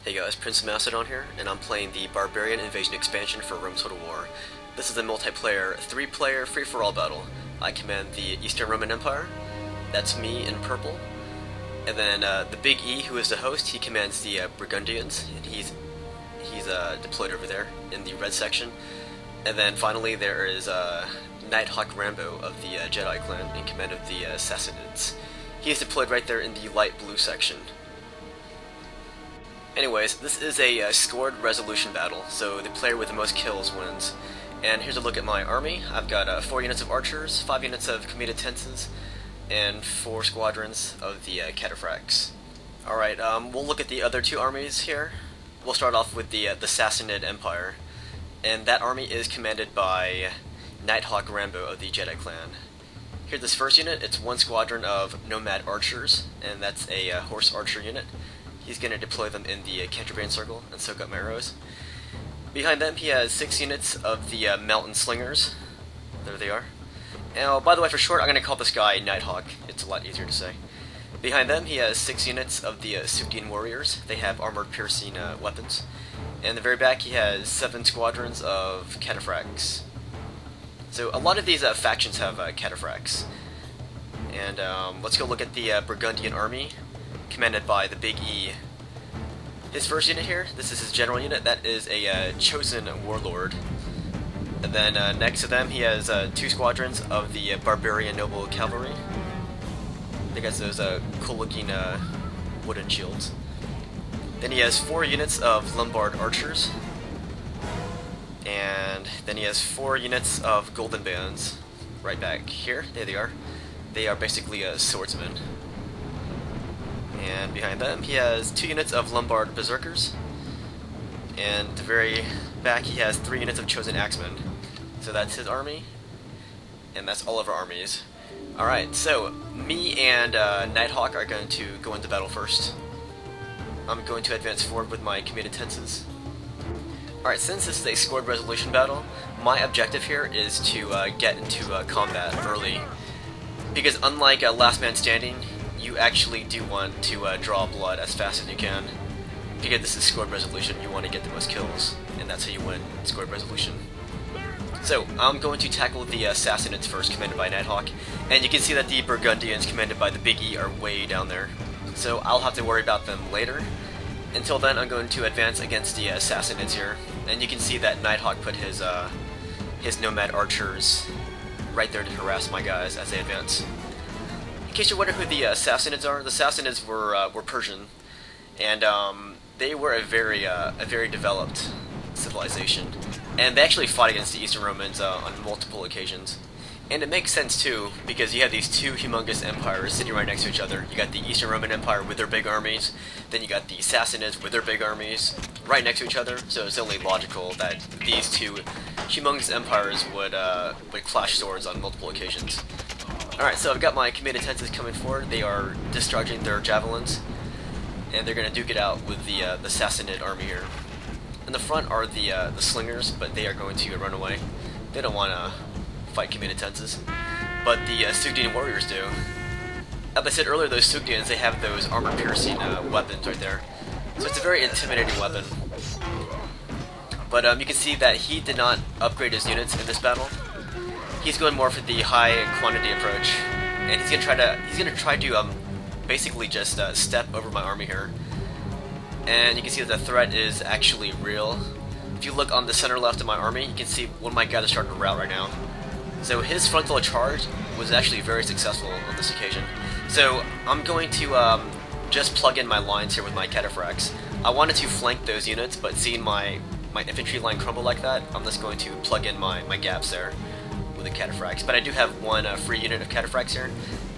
Hey guys, PrinceofMacedon here, and I'm playing the Barbarian Invasion expansion for Rome Total War. This is a multiplayer, 3-player, free-for-all battle. I command the Eastern Roman Empire, that's me in purple, and then the BigE, who is the host, he commands the Burgundians, and he's deployed over there in the red section. And then finally there is NightHawkRambo of the Jedi clan in command of the Sassanids. He is deployed right there in the light blue section. Anyways, this is a scored resolution battle, so the player with the most kills wins. And here's a look at my army. I've got 4 units of archers, 5 units of committed tenses, and 4 squadrons of the cataphracts. Alright, we'll look at the other 2 armies here. We'll start off with the Sassanid Empire, and that army is commanded by NightHawkRambo of the Jedi clan. Here's this first unit. It's 1 squadron of nomad archers, and that's a horse archer unit. He's going to deploy them in the Canterbury circle and soak up my arrows. Behind them he has 6 units of the mountain slingers. There they are. And by the way, for short, I'm going to call this guy Nighthawk. It's a lot easier to say. Behind them he has 6 units of the Sugdian warriors. They have armored piercing weapons. And in the very back he has 7 squadrons of cataphracts. So a lot of these factions have cataphracts. And let's go look at the Burgundian army, commanded by the BigE. His first unit here, this is his general unit, that is a chosen warlord. And then next to them he has 2 squadrons of the Barbarian noble cavalry. They got those cool looking wooden shields. Then he has 4 units of Lombard archers. And then he has 4 units of golden bands right back here. There they are. They are basically swordsmen. And behind them he has 2 units of Lombard berserkers. And at the very back he has 3 units of chosen axemen. So that's his army. And that's all of our armies. Alright, so me and Nighthawk are going to go into battle first. I'm going to advance forward with my committed tenses. Alright, since this is a scored resolution battle, my objective here is to get into combat early. Because unlike Last Man Standing, you actually do want to draw blood as fast as you can. Because this is scored resolution, you want to get the most kills, and that's how you win scored resolution. So, I'm going to tackle the Sassanids first, commanded by Nighthawk, and you can see that the Burgundians, commanded by the BigE, are way down there. So I'll have to worry about them later. Until then, I'm going to advance against the Sassanids here, and you can see that Nighthawk put his nomad archers right there to harass my guys as they advance. In case you're wondering who the Sassanids are, the Sassanids were Persian, and they were a very developed civilization, and they actually fought against the Eastern Romans on multiple occasions. And it makes sense too, because you have these 2 humongous empires sitting right next to each other. You got the Eastern Roman Empire with their big armies, then you got the Sassanids with their big armies right next to each other. So it's only logical that these 2 humongous empires would clash swords on multiple occasions. Alright, so I've got my committed tenses coming forward. They are discharging their javelins, and they're going to duke it out with the Sassanid army here. In the front are the slingers, but they are going to run away. They don't want to fight committed tenses, but the Sugdian warriors do. As I said earlier, those Sugdians, they have those armor-piercing weapons right there. So it's a very intimidating weapon. But you can see that he did not upgrade his units in this battle. He's going more for the high quantity approach, and he's gonna try to basically just step over my army here. And you can see that the threat is actually real. If you look on the center left of my army, you can see one of my guys is starting to rout right now. So his frontal charge was actually very successful on this occasion. So I'm going to just plug in my lines here with my cataphracts. I wanted to flank those units, but seeing my infantry line crumble like that, I'm just going to plug in my gaps there with the cataphracts. But I do have 1 free unit of cataphracts here,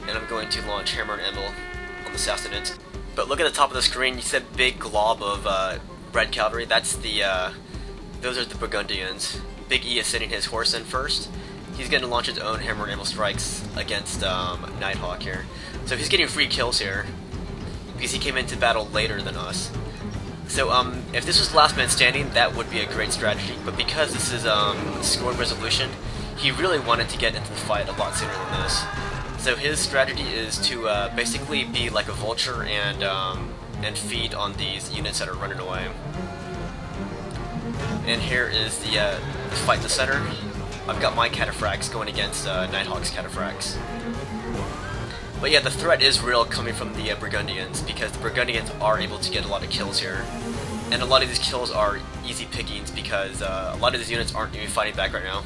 and I'm going to launch Hammer and Anvil on the Sassanids. But look at the top of the screen, you see that big glob of red cavalry. That's those are the Burgundians. BigE is sending his horse in first. He's going to launch his own Hammer and Anvil strikes against Nighthawk here. So he's getting free kills here, because he came into battle later than us. So if this was Last Man Standing, that would be a great strategy, but because this is scored resolution, he really wanted to get into the fight a lot sooner than this. So his strategy is to basically be like a vulture and and feed on these units that are running away. And here is the fight in the center. I've got my cataphracts going against Nighthawk's cataphracts. But yeah, the threat is real coming from the Burgundians, because the Burgundians are able to get a lot of kills here. And a lot of these kills are easy pickings because a lot of these units aren't even fighting back right now.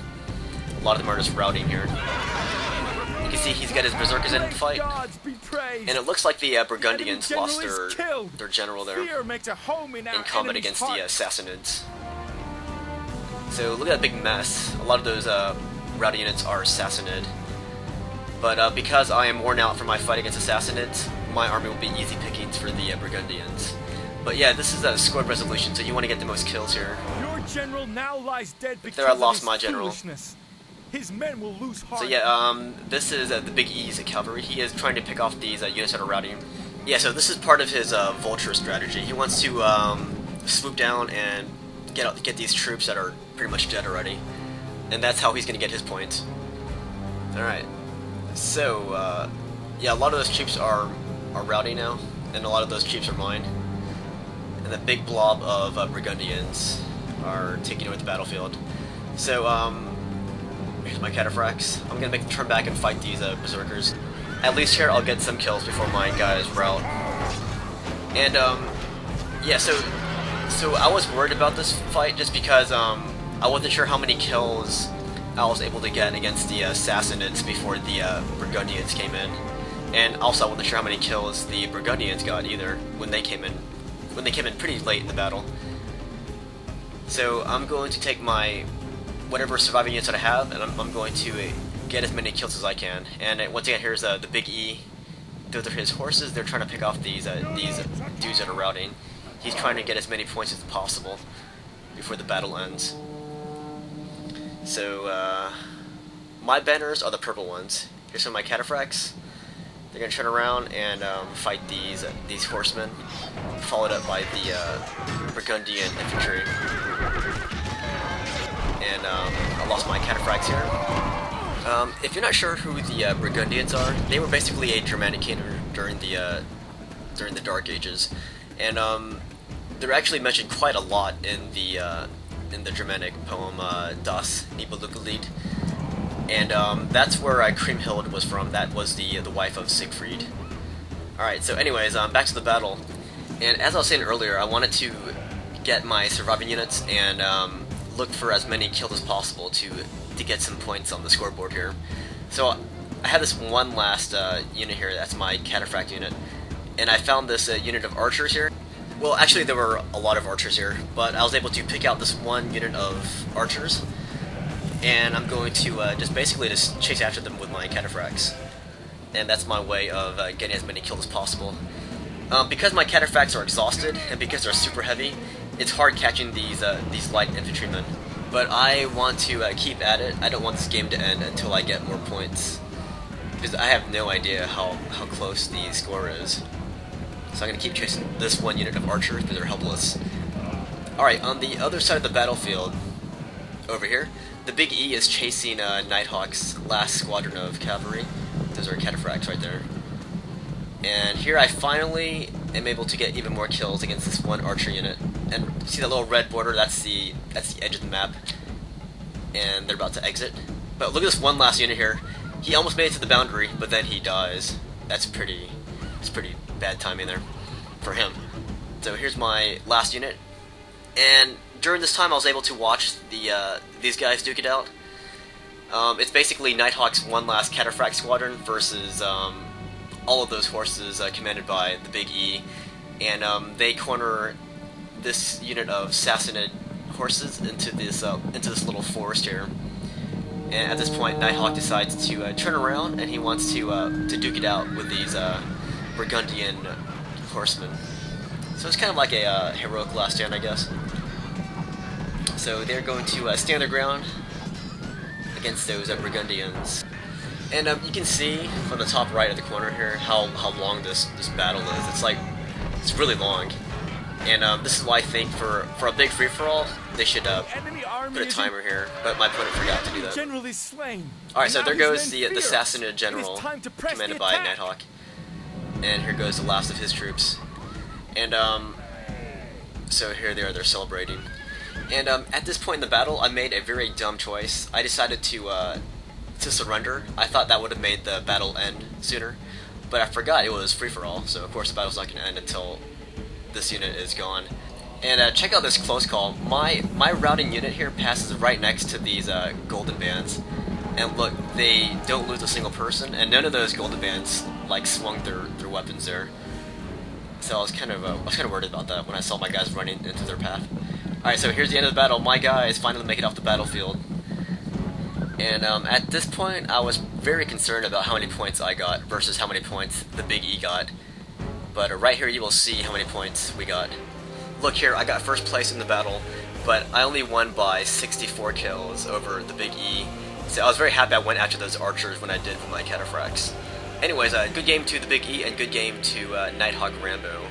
A lot of them are just routing here. You can see he's got his berserkers in the fight. And it looks like the Burgundians lost their general there in combat against the Sassanids. So look at that big mess. A lot of those routing units are Sassanid. But because I am worn out from my fight against the Sassanids, my army will be easy pickings for the Burgundians. But yeah, this is a squad resolution, so you want to get the most kills here. Your general now lies dead because there I lost my general. His men will lose heart. So yeah, this is the BigE's cavalry. He is trying to pick off these units that are routing. Yeah, so this is part of his vulture strategy. He wants to swoop down and get these troops that are pretty much dead already, and that's how he's going to get his points. All right. So yeah, a lot of those troops are routing now, and a lot of those troops are mine. And the big blob of Burgundians are taking over the battlefield. So here's my cataphracts. I'm gonna make them turn back and fight these berserkers. At least here I'll get some kills before my guys rout. And yeah, so I was worried about this fight just because I wasn't sure how many kills I was able to get against the Sassanids before the Burgundians came in. And also I wasn't sure how many kills the Burgundians got either when they came in pretty late in the battle. So I'm going to take my whatever surviving units that I have, and I'm going to get as many kills as I can. And once again, here's the BigE. Those are his horses. They're trying to pick off these dudes that are routing. He's trying to get as many points as possible before the battle ends. So my banners are the purple ones. Here's some of my cataphracts. They're gonna turn around and fight these horsemen, followed up by the Burgundian infantry. And I lost my cataphracts here. If you're not sure who the Burgundians are, they were basically a Germanic kingdom during the Dark Ages, and they're actually mentioned quite a lot in the Germanic poem Das Nibelungenlied. And that's where Kriemhild was from. That was the wife of Siegfried. Alright, so anyways, back to the battle. And as I was saying earlier, I wanted to get my surviving units and look for as many kills as possible to get some points on the scoreboard here. So I have this one last unit here, that's my cataphract unit. And I found this unit of archers here. Well, actually there were a lot of archers here, but I was able to pick out this one unit of archers. And I'm going to just basically chase after them with my cataphracts. And that's my way of getting as many kills as possible. Because my cataphracts are exhausted, and because they're super heavy, it's hard catching these light infantrymen. But I want to keep at it. I don't want this game to end until I get more points. Because I have no idea how close the score is. So I'm going to keep chasing this one unit of archers because they're helpless. Alright, on the other side of the battlefield, over here, the BigE is chasing Nighthawk's last squadron of cavalry. Those are cataphracts right there. And here I finally am able to get even more kills against this one archer unit. And see that little red border? That's the edge of the map. And they're about to exit. But look at this one last unit here. He almost made it to the boundary, but then he dies. That's pretty bad timing there for him. So here's my last unit. And during this time I was able to watch these guys duke it out. It's basically Nighthawk's one last cataphract squadron versus all of those horses commanded by the BigE. And they corner this unit of Sassanid horses into this little forest here. And at this point Nighthawk decides to turn around, and he wants to duke it out with these Burgundian horsemen. So it's kind of like a heroic last stand, I guess. So they're going to stand their ground against those Burgundians. And you can see from the top right of the corner here how long this battle is. It's really long. And this is why I think for a big free-for-all, they should put a timer here, but my opponent forgot to do that. Alright, so there goes the Sassanid general, commanded by Nighthawk. And here goes the last of his troops. And so here they are, they're celebrating. And at this point in the battle, I made a very dumb choice. I decided to surrender. I thought that would have made the battle end sooner, but I forgot it was free-for-all, so of course the battle's not going to end until this unit is gone. And check out this close call. My routing unit here passes right next to these golden bands, and look, they don't lose a single person, and none of those golden bands like swung their weapons there. So I was kind of worried about that when I saw my guys running into their path. Alright, so here's the end of the battle. My guys finally make it off the battlefield. And at this point, I was very concerned about how many points I got versus how many points the BigE got. But right here you will see how many points we got. Look here, I got first place in the battle, but I only won by 64 kills over the BigE. So I was very happy I went after those archers when I did with my cataphracts. Anyways, good game to the BigE and good game to NightHawkRambo.